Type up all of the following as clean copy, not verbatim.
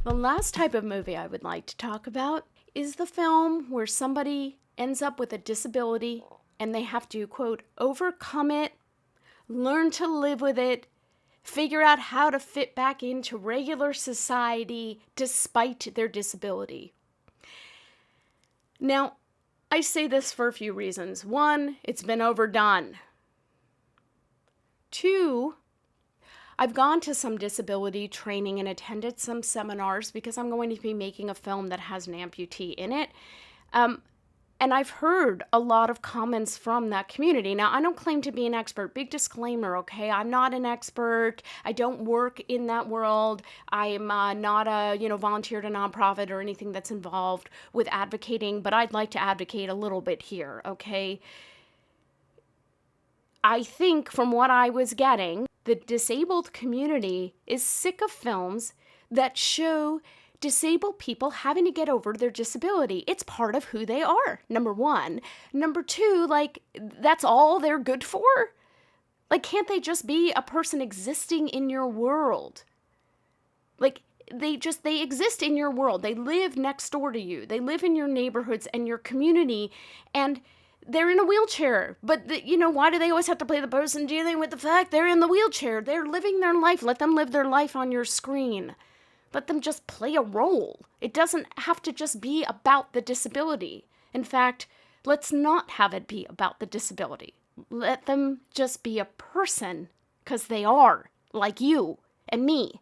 The last type of movie I would like to talk about is the film where somebody ends up with a disability and they have to, quote, overcome it, learn to live with it, figure out how to fit back into regular society despite their disability. Now, I say this for a few reasons. One, it's been overdone. Two, I've gone to some disability training and attended some seminars because I'm going to be making a film that has an amputee in it. And I've heard a lot of comments from that community. Now, I don't claim to be an expert. Big disclaimer, okay? I'm not an expert. I don't work in that world. I'm not a, volunteer at a nonprofit or anything that's involved with advocating, but I'd like to advocate a little bit here, okay? I think from what I was getting, the disabled community is sick of films that show disabled people having to get over their disability. It's part of who they are, number one. Number two, that's all they're good for? Can't they just be a person existing in your world? They exist in your world. They live next door to you. They live in your neighborhoods and your community, and they're in a wheelchair. But, why do they always have to play the person dealing with the fact they're in the wheelchair? They're living their life. Let them live their life on your screen. Let them just play a role. It doesn't have to just be about the disability. In fact, let's not have it be about the disability. Let them just be a person, because they are, like you and me.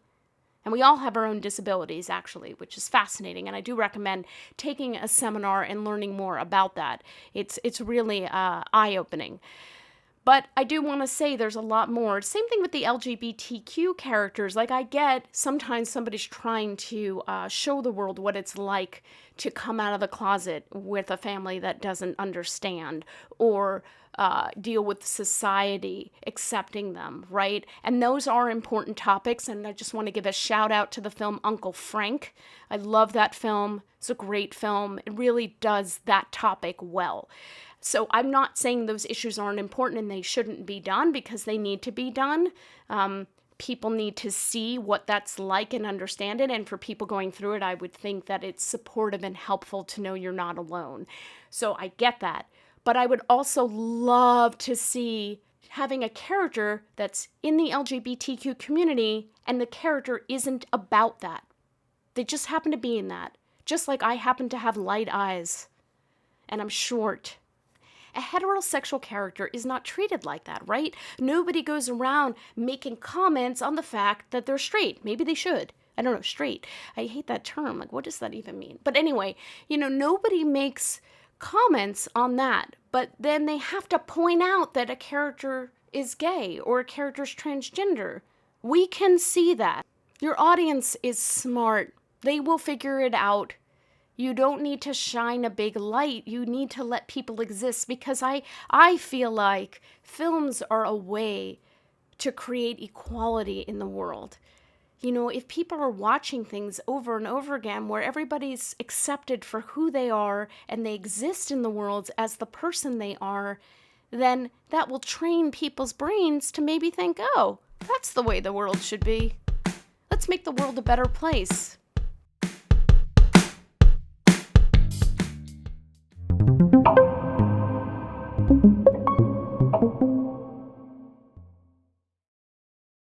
And we all have our own disabilities, actually, which is fascinating. And I do recommend taking a seminar and learning more about that. It's really eye-opening. But I do want to say there's a lot more. Same thing with the LGBTQ characters. I get sometimes somebody's trying to show the world what it's like to come out of the closet with a family that doesn't understand, or deal with society accepting them, right? And those are important topics, and I just want to give a shout out to the film Uncle Frank. I love that film. It's a great film. It really does that topic well. So I'm not saying those issues aren't important and they shouldn't be done, because they need to be done. People need to see what that's like and understand it. And for people going through it, I would think that it's supportive and helpful to know you're not alone. So I get that. But I would also love to see having a character that's in the LGBTQ community and the character isn't about that. They just happen to be in that. Just like I happen to have light eyes and I'm short. A heterosexual character is not treated like that, right? Nobody goes around making comments on the fact that they're straight. Maybe they should. I don't know, straight. I hate that term. What does that even mean? But anyway, nobody makes comments on that. But then they have to point out that a character is gay or a character's transgender. We can see that. Your audience is smart. They will figure it out. You don't need to shine a big light. You need to let people exist, because I feel like films are a way to create equality in the world. If people are watching things over and over again where everybody's accepted for who they are and they exist in the world as the person they are, then that will train people's brains to maybe think, oh, that's the way the world should be. Let's make the world a better place.